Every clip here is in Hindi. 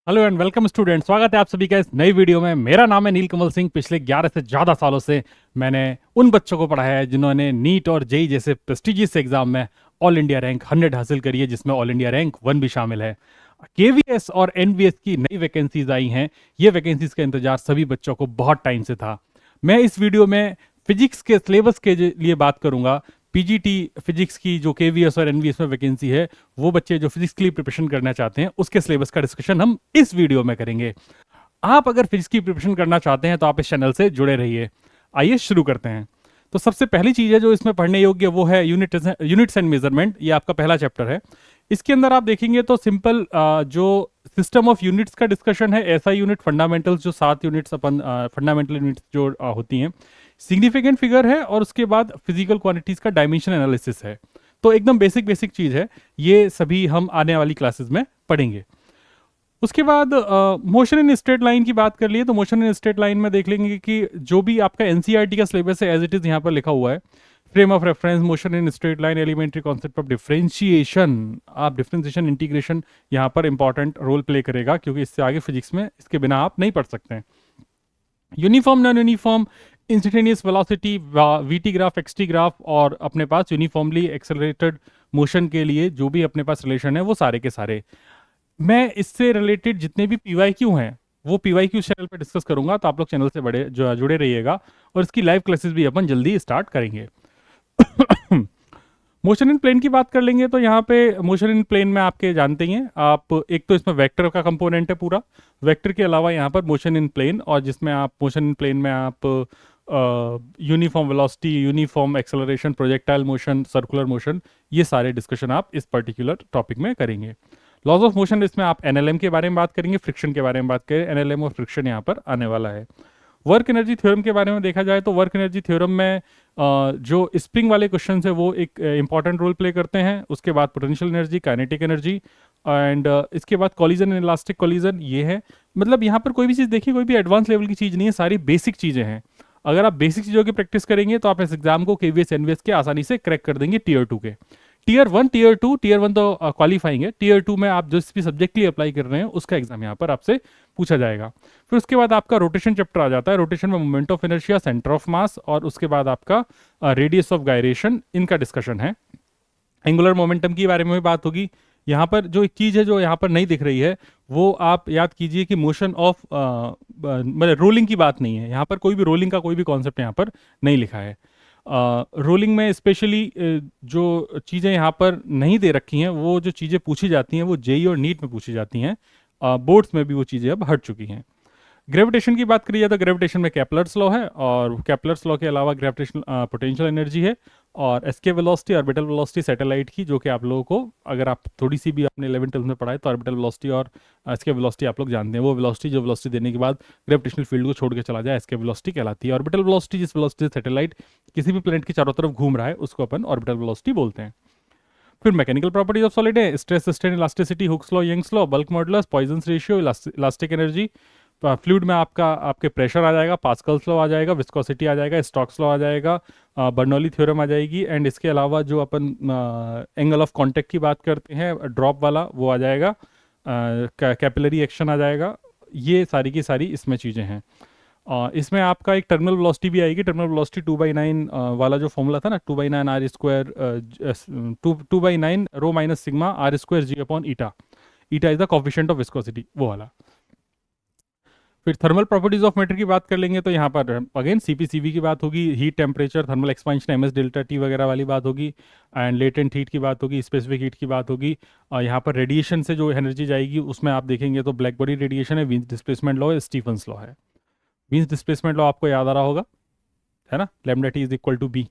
हेलो एंड वेलकम स्टूडेंट, स्वागत है आप सभी का इस नई वीडियो में। मेरा नाम है नीलकमल सिंह। पिछले 11 से ज़्यादा सालों से मैंने उन बच्चों को पढ़ाया है जिन्होंने नीट और जेई जैसे प्रेस्टिजियस एग्जाम में ऑल इंडिया रैंक 100 हासिल करी है, जिसमें ऑल इंडिया रैंक 1 भी शामिल है। केवीएस और एनवीएस की नई वैकेंसीज आई हैं। ये वैकेंसीज का इंतजार सभी बच्चों को बहुत टाइम से था। मैं इस वीडियो में फिजिक्स के सिलेबस के लिए बात करूंगा। पीजीटी फिजिक्स की जो केवीएस और एनवीएस में वैकेंसी है, वो बच्चे जो फिजिक्स के लिए प्रिपरेशन करना चाहते हैं उसके सिलेबस का डिस्कशन हम इस वीडियो में करेंगे। आप अगर फिजिक्स की प्रिपरेशन करना चाहते हैं तो आप इस चैनल से जुड़े रहिए। आइए शुरू करते हैं। तो सबसे पहली चीज है जो इसमें पढ़ने योग्य वो है यूनिट्स एंड मेजरमेंट। ये आपका पहला चैप्टर है। इसके अंदर आप देखेंगे तो सिंपल जो सिस्टम ऑफ यूनिट्स का डिस्कशन है, ऐसा यूनिट फंडामेंटल्स जो 7 यूनिट्स अपन फंडामेंटल यूनिट्स जो होती हैं, सिग्निफिकेंट फिगर है, और उसके बाद फिजिकल क्वांटिटीज का डायमेंशन एनालिसिस है। तो एकदम बेसिक बेसिक चीज है। ये सभी हम आने वाली क्लासेस में पढ़ेंगे। उसके बाद मोशन इन स्ट्रेट लाइन की बात कर लिए तो मोशन इन स्ट्रेट लाइन में देख लेंगे कि जो भी आपका एनसीईआरटी का सिलेबस है एज इट इज यहाँ पर लिखा हुआ है। Frame of reference, motion in straight line, elementary concept of differentiation. आप डिफरेंशिएशन इंटीग्रेशन यहाँ पर इंपॉर्टेंट रोल प्ले करेगा, क्योंकि इससे आगे फिजिक्स में इसके बिना आप नहीं पढ़ सकते हैं। Uniform, non uniform, instantaneous velocity, VT graph, XT graph, और अपने पास यूनिफॉर्मली एक्सेलरेटेड मोशन के लिए जो भी अपने पास रिलेशन है वो सारे के सारे। मैं इससे रिलेटेड जितने भी पीवाईक्यू हैं वो पीवाईक्यू चैनल पर डिस्कस करूंगा, तो आप लोग चैनल से बड़े जुड़े रहिएगा। और इसकी लाइव क्लासेस भी अपन जल्दी स्टार्ट करेंगे। मोशन इन प्लेन की बात कर लेंगे तो यहाँ पे मोशन इन प्लेन में आपके जानते ही हैं आप, एक तो इसमें वेक्टर का कंपोनेंट है पूरा। वेक्टर के अलावा यहाँ पर मोशन इन प्लेन, और जिसमें आप मोशन इन प्लेन में आप uniform velocity, uniform acceleration, projectile motion, circular motion, ये सारे डिस्कशन आप इस पर्टिकुलर टॉपिक में करेंगे। लॉज ऑफ मोशन, इसमें आप एनएलएम के बारे में बात करेंगे, फ्रिक्शन के बारे में बात करें। एनएलएम और फ्रिक्शन यहाँ पर आने वाला है। वर्क एनर्जी थ्योरम के बारे में देखा जाए तो वर्क एनर्जी थ्योरम में जो स्प्रिंग वाले क्वेश्चन है वो एक इंपॉर्टेंट रोल प्ले करते हैं। उसके बाद potential energy, kinetic energy, and इसके बाद कॉलिजन एंड इलास्टिक कॉलिजन। ये है, मतलब यहाँ पर कोई भी चीज़ देखिए, कोई भी एडवांस लेवल की चीज़ नहीं है, सारी बेसिक चीज़ें हैं। अगर आप बेसिक चीज़ों की प्रैक्टिस करेंगे तो आप इस एग्जाम को केवीएस एनवीएस के आसानी से क्रैक कर देंगे। टीयर 2 के, टीयर 1, टीयर 2, टीयर 1 तो क्वालिफाइंग है। टीयर 2 में आप जिस भी सब्जेक्ट के लिए अप्लाई कर रहे हैं उसका एग्जाम यहाँ पर आपसे पूछा जाएगा। फिर उसके बाद आपका रोटेशन चैप्टर आ जाता है। रोटेशन में moment of inertia, centre of mass, और उसके बाद आपका रेडियस ऑफ गायरेशन, इनका डिस्कशन है। एंगुलर मोमेंटम के बारे में भी बात होगी। यहाँ पर जो एक चीज़ है जो यहाँ पर नहीं दिख रही है, वो आप याद कीजिए कि मोशन ऑफ, मतलब रोलिंग की बात नहीं है यहाँ पर। कोई भी रोलिंग का कोई भी कॉन्सेप्ट यहाँ पर नहीं लिखा है। रोलिंग में स्पेशली जो चीज़ें यहाँ पर नहीं दे रखी हैं, वो जो चीज़ें पूछी जाती हैं वो जेई और नीट में पूछी जाती हैं। बोर्ड्स में भी वो चीज़ें अब हट चुकी हैं। ग्रेविटेशन की बात करिए तो ग्रेविटेशन में केपलर्स लॉ है, और केपलर्स लॉ के अलावा ग्रेविटेशनल पोटेंशियल एनर्जी है, और escape velocity, orbital velocity satellite की, जो कि आप लोगों को, अगर आप थोड़ी सी भी आपने 11th-12th में पढ़ा है तो ऑर्बिटल वेलोसिटी और एसके वेलोसिटी आप लोग जानते हैं। वो वेलोसिटी जो वेलोसिटी देने के बाद ग्रेविटेशनल फील्ड को छोड़ के चला जाए, एसके वेलोसिटी कहलाती है। ऑर्बिटल वेलोसिटी, जिस वेलोसिटी से सैटेलाइट किसी भी प्लेनेट के चारों तरफ घूम रहा है, उसको अपन ऑर्बिटल वेलोसिटी बोलते हैं। फिर मैकेनिकल प्रॉपर्टीज ऑफ सॉलिड है, stress, strain, elasticity, Hooke's law, Young's law, bulk modulus, Poisson's ratio, elastic energy. Fluid में आपके प्रेशर आ जाएगा, पास्कल्स लॉ आ जाएगा, विस्कोसिटी आ जाएगा, स्टोक्स लॉ आ जाएगा, बर्नौली थ्योरम आ जाएगी, एंड इसके अलावा जो अपन एंगल ऑफ कांटेक्ट की बात करते हैं, ड्रॉप वाला, वो आ जाएगा, कैपिलरी एक्शन आ जाएगा। ये सारी की सारी इसमें चीज़ें हैं। इसमें आपका एक टर्मिनल वेलोसिटी भी आएगी। टर्मिनल वेलोसिटी 2/9 वाला जो फॉर्मूला था ना, 2/9 r square, 2/9 rho minus sigma r square g upon eta. Eta is the coefficient of viscosity, वो वाला। फिर थर्मल प्रॉपर्टीज ऑफ मैटर की बात कर लेंगे तो यहाँ पर अगेन सीपीसीवी की बात होगी, heat, temperature, thermal expansion, MS delta T वगैरह वाली बात होगी, एंड लेटेंट हीट की बात होगी, स्पेसिफिक हीट की बात होगी। और यहाँ पर रेडिएशन से जो एनर्जी जाएगी उसमें आप देखेंगे तो ब्लैक बॉडी रेडिएशन है, वीन्स डिस्प्लेसमेंट लॉ है, स्टीफन्स लॉ है। वीन्स डिस्प्लेसमेंट लॉ आपको याद आ रहा होगा, है ना, lambda T is equal to b.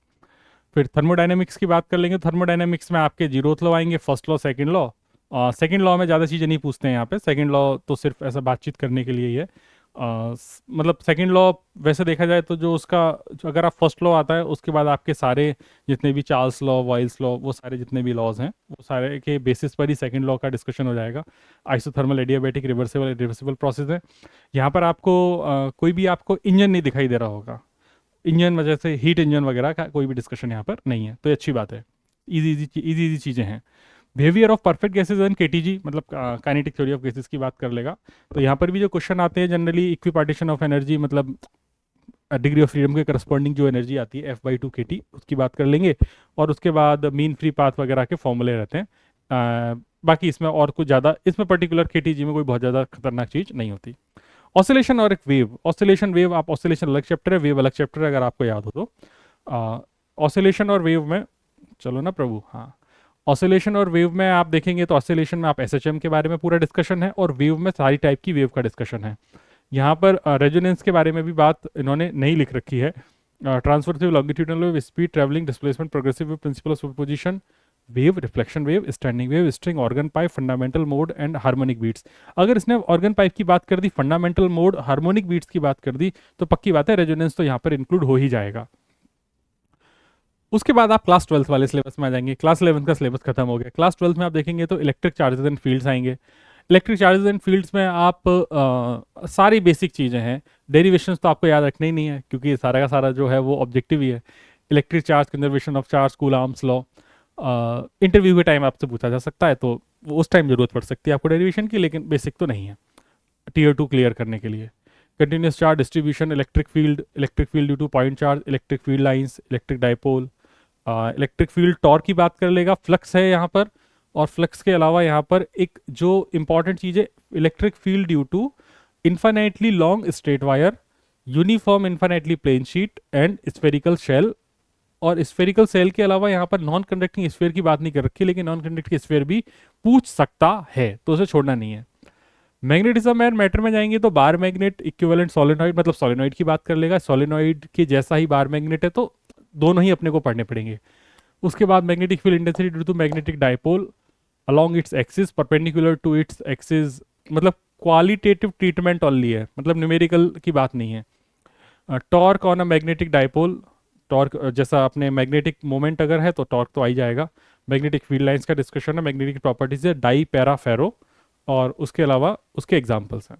फिर थर्मोडायनेमिक्स की बात कर लेंगे। थर्मोडायनेमिक्स में आपके जीरोथ लॉ आएंगे, first law, second law. Second law में ज़्यादा चीज़ें नहीं पूछते हैं यहाँ पे। सेकंड लॉ तो सिर्फ ऐसा बातचीत करने के लिए ही है। मतलब सेकंड लॉ वैसे देखा जाए तो जो उसका, जो अगर आप फर्स्ट लॉ आता है उसके बाद आपके सारे जितने भी चार्ल्स लॉ, वाइल्स लॉ, वो सारे जितने भी लॉज हैं वो सारे के बेसिस पर ही सेकंड लॉ का डिस्कशन हो जाएगा। आइसोथर्मल, एडियाबैटिक, रिवर्सिबल प्रोसेस है। यहाँ पर आपको कोई भी आपको इंजन नहीं दिखाई दे रहा होगा। इंजन वजह से हीट इंजन वगैरह का कोई भी डिस्कशन यहाँ पर नहीं है, तो ये अच्छी बात है। इजी इजी चीज़ें हैं। Behaviour of perfect gases and KTG, मतलब काइनेटिक थ्योरी ऑफ गैसेज की बात कर लेगा। तो यहाँ पर भी जो क्वेश्चन आते हैं जनरली इक्विपार्टीशन ऑफ एनर्जी, मतलब डिग्री ऑफ फ्रीडम के करस्पॉन्डिंग जो एनर्जी आती है F/2 kT, उसकी बात कर लेंगे। और उसके बाद मीन फ्री पाथ वगैरह के फॉर्मूले रहते हैं। बाकी इसमें और कुछ ज़्यादा, इसमें पर्टिकुलर केटीजी में कोई बहुत ज़्यादा खतरनाक चीज़ नहीं होती। ऑसिलेशन और एक वेव, ऑसिलेशन वेव, आप ऑसिलेशन अलग चैप्टर है, वेव अलग चैप्टर है, अगर आपको याद हो तो। ऑसिलेशन और वेव में, चलो ना प्रभु, हाँ, ऑसिलेशन और वेव में आप देखेंगे तो ऑसिलेशन में आप SHM के बारे में पूरा डिस्कशन है, और वेव में सारी टाइप की वेव का डिस्कशन है। यहाँ पर रेजोनेंस के बारे में भी बात इन्होंने नहीं लिख रखी है। Transverse, longitudinal wave, speed, travelling, displacement, progressive wave, principle of superposition, wave, reflection wave, standing wave, string, organ pipe, fundamental mode and harmonic beats. अगर इसने ऑर्गन पाइप की बात कर दी, फंडामेंटल मोड, हार्मोनिक बीट्स की बात कर दी, तो पक्की बात है रेजोनेंस तो यहाँ पर इंक्लूड हो ही जाएगा। उसके बाद आप क्लास 12 वाले सिलेबस में आ जाएंगे। क्लास 11 का सिलेबस खत्म हो गया। क्लास 12 में आप देखेंगे तो इलेक्ट्रिक चार्जेस एंड फील्ड्स आएंगे। इलेक्ट्रिक चार्जेस एंड फील्ड्स में आप सारी बेसिक चीज़ें हैं। डेरिवेशंस तो आपको याद रखना ही नहीं है, क्योंकि ये सारा का सारा जो है वो ऑब्जेक्टिव ही है। Electric charge, conservation of charge, Coulomb's law, interview के टाइम आपसे पूछा जा सकता है, तो उस टाइम जरूरत पड़ सकती है आपको डेरिवेशन की, लेकिन बेसिक तो नहीं है Tier 2 क्लियर करने के लिए। Continuous charge distribution, electric field due two point charge, electric field lines, electric dipole, electric field torque की बात कर लेगा, फ्लक्स है यहाँ पर। और फ्लक्स के अलावा यहाँ पर एक जो इंपॉर्टेंट चीज़ है, electric field due to infinitely long straight wire, uniform infinitely plane sheet and spherical shell. और स्फेरिकल सेल के अलावा यहाँ पर नॉन कंडक्टिंग स्फेयर की बात नहीं कर रखी, लेकिन नॉन कंडक्टिंग स्फेयर भी पूछ सकता है, तो उसे छोड़ना नहीं है। मैग्नेटिज्म एंड मैटर में जाएंगे तो बार मैग्नेट, इक्विवेलेंट सोलेनॉइड, मतलब सोलेनॉइड की बात कर लेगा। सोलेनॉइड के जैसा ही बार मैग्नेट है, तो दोनों ही अपने को पढ़ने पड़ेंगे। उसके बाद magnetic field intensity due to magnetic dipole along its axis perpendicular to its axis, मतलब क्वालिटेटिव ट्रीटमेंट ओनली है, मतलब न्यूमेरिकल की बात नहीं है। Torque on a magnetic dipole, torque जैसा अपने मैग्नेटिक मोमेंट अगर है तो टॉर्क तो आ ही जाएगा। मैग्नेटिक फील्ड लाइंस का डिस्कशन है, मैग्नेटिक प्रॉपर्टीज है, डाई, पैरा, फेरो, और उसके अलावा उसके एग्जाम्पल्स हैं।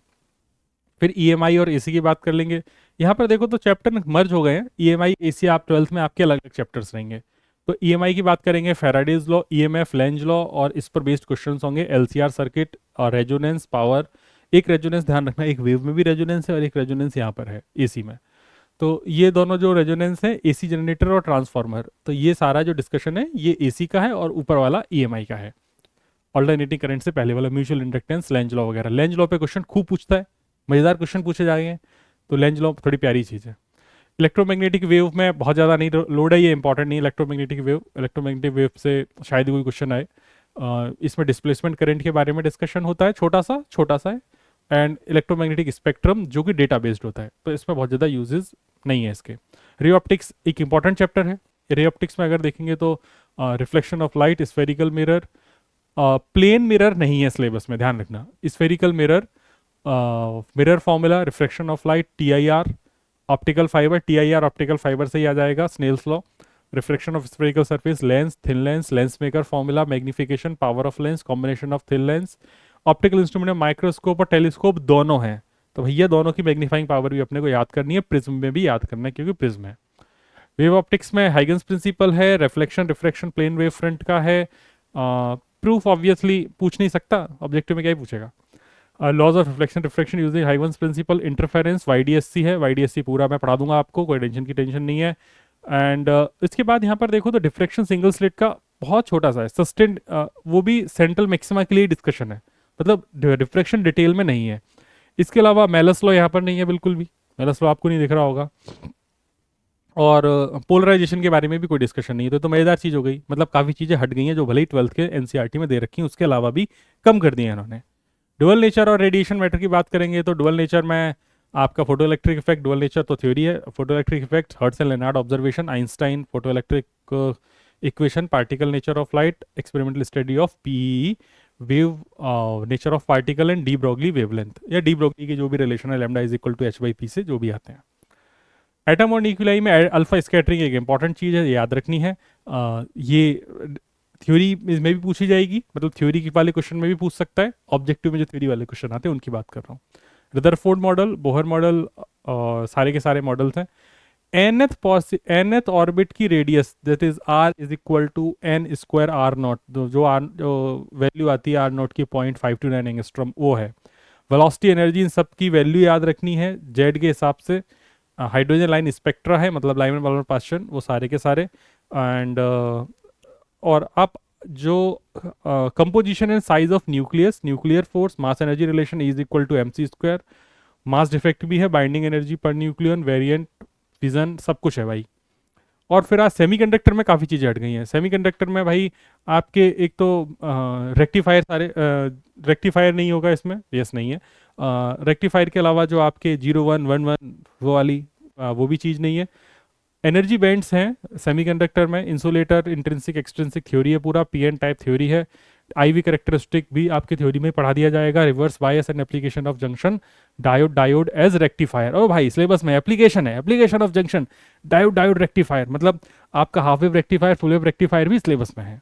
फिर EMI और AC की बात कर लेंगे। यहाँ पर देखो तो चैप्टर मर्ज हो गए हैं। EMI AC आप 12th में आपके अलग अलग चैप्टर्स रहेंगे। तो EMI की बात करेंगे, Faraday's law, EMF, Lenz law, और इस पर बेस्ड क्वेश्चंस होंगे। LCR सर्किट और रेजोनेंस, पावर। एक रेजोनेंस ध्यान रखना, एक वेव में भी रेजोनेंस है और एक रेजोनेंस यहाँ पर है AC में। तो ये दोनों जो रेजोनेंस है, AC जनरेटर और ट्रांसफार्मर, तो ये सारा जो डिस्कशन है ये AC का है, और ऊपर वाला EMI का है। ऑल्टरनेटिंग करंट से पहले वाला म्यूचुअल इंडक्टेंस, लेंज लॉ वगैरह। लेंज लॉ पे क्वेश्चन खूब पूछता है, मजेदार क्वेश्चन पूछे जाएंगे, तो लेंज लॉ थोड़ी प्यारी चीज़ है। इलेक्ट्रोमैग्नेटिक वेव में बहुत ज़्यादा नहीं लोड है, ये इंपॉर्टेंट नहीं है। इलेक्ट्रोमैग्नेटिक वेव से शायद कोई क्वेश्चन आए। इसमें डिस्प्लेसमेंट करंट के बारे में डिस्कशन होता है, छोटा सा है। एंड इलेक्ट्रोमैग्नेटिक स्पेक्ट्रम, जो कि डेटा बेस्ड होता है, तो इसमें बहुत ज़्यादा यूजेस नहीं है इसके। रे ऑप्टिक्स एक इंपॉर्टेंट चैप्टर है। रे ऑप्टिक्स में अगर देखेंगे तो reflection of light, spherical mirror, plane mirror नहीं है सिलेबस में, ध्यान रखना। Spherical mirror, mirror formula, reflection of light, TIR, optical fibre, TIR optical fibre से ही आ जाएगा, Snell's law, reflection of spherical surface, lens, thin lens, lens maker formula, magnification, power of lens, combination of thin lens. Optical instrument में माइक्रोस्कोप और टेलीस्कोप दोनों हैं, तो भैया दोनों की मैग्नीफाइंग पावर भी अपने को याद करनी है, प्रिज्म में भी याद करना है, क्योंकि प्रिज्म है। वेव ऑप्टिक्स में हाइगन्स प्रिंसिपल है, reflection, refraction, plane wave front का है। प्रूफ ऑब्वियसली पूछ नहीं सकता, ऑब्जेक्टिव में क्या ही पूछेगा। Laws of reflection, refraction using Huygens principle, interference, YDSC है। YDSC पूरा मैं पढ़ा दूंगा आपको, कोई टेंशन नहीं है। एंड इसके बाद यहाँ पर देखो तो डिफ्रैक्शन सिंगल स्लिट का बहुत छोटा सा है, सस्टेंड, वो भी सेंट्रल मैक्सिमा के लिए डिस्कशन है, मतलब डिफ्रैक्शन डिटेल में नहीं है। इसके अलावा मेलस लॉ यहाँ पर नहीं है बिल्कुल भी, मेलस लॉ आपको नहीं दिख रहा होगा। और पोलराइजेशन के बारे में भी कोई डिस्कशन नहीं है, तो मज़ेदार चीज़ हो गई, मतलब काफ़ी चीज़ें हट गई हैं जो भले ही 12th के NCERT में दे रखी हैं, उसके अलावा भी कम कर दिए हैं इन्होंने। डुअल नेचर और रेडिएशन मैटर की बात करेंगे तो डुअल नेचर में आपका photo electric effect, dual nature तो थ्योरी है। Photo electric effect, hertz and Lennard observation, Einstein, photo electric equation, particle nature of light, experimental study of PEE, wave nature of particle and de Broglie wavelength, या डी ब्रोगली की जो भी रिलेशन है lambda is equal to h/p से जो भी आते हैं। एटम और न्यूक्लियाई में अल्फा स्कैटरिंग एक इंपॉर्टेंट चीज़ है, याद रखनी है। ये थ्योरी में भी पूछी जाएगी, मतलब थ्योरी के वाले क्वेश्चन में भी पूछ सकता है। ऑब्जेक्टिव में जो थ्योरी वाले क्वेश्चन आते हैं उनकी बात कर रहा हूँ। रदरफोर्ड मॉडल, बोहर मॉडल, सारे के सारे मॉडल्स हैं। nth ऑर्बिट की radius that is r is equal to n square r naught, जो वैल्यू आती है आर नॉट की 0.529 एंगस्ट्रॉम वो है। वेलोसिटी एनर्जी इन सब की वैल्यू याद रखनी है जेड के हिसाब से। हाइड्रोजन लाइन स्पेक्ट्रा है, मतलब लाइन वाला पार्शन वो सारे के सारे। एंड और आप जो composition and size of nucleus, nuclear force, mass energy relation is equal to mc square, mass defect भी है, binding energy per nucleon, variant, fission, सब कुछ है भाई। और फिर आज सेमीकंडक्टर में काफ़ी चीज़ें हट गई हैं। सेमीकंडक्टर में भाई आपके एक तो रेक्टिफायर सारे रेक्टिफायर नहीं होगा इसमें, यस नहीं है। रेक्टिफायर के अलावा जो आपके 0111 वो वाली वो भी चीज़ नहीं है। एनर्जी बैंड्स हैं सेमीकंडक्टर में, इंसुलेटर, इंट्रिंसिक एक्सट्रिंसिक थ्योरी है पूरा, पीएन टाइप थ्योरी है। आईवी कैरेक्टरिस्टिक भी आपकी थ्योरी में पढ़ा दिया जाएगा, reverse bias and application of junction, diode as rectifier. ओ भाई सिलेबस में एप्लीकेशन है, application of junction, diode rectifier, मतलब आपका half wave rectifier, full wave rectifier भी सिलेबस में है।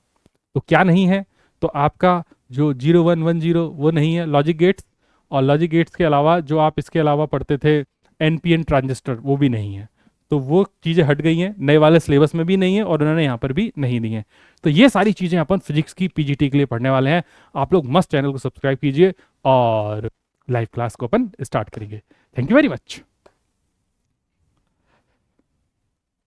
तो क्या नहीं है, तो आपका जो 0110 वो नहीं है, लॉजिक गेट्स, और लॉजिक गेट्स के अलावा जो आप इसके अलावा पढ़ते थे एनपीएन ट्रांजिस्टर वो भी नहीं है। तो वो चीज़ें हट गई हैं, नए वाले सिलेबस में भी नहीं है और उन्होंने यहाँ पर भी नहीं दी हैं। तो ये सारी चीज़ें अपन फिजिक्स की पीजीटी के लिए पढ़ने वाले हैं। आप लोग मस्त चैनल को सब्सक्राइब कीजिए और लाइव क्लास को अपन स्टार्ट करेंगे। Thank you very much.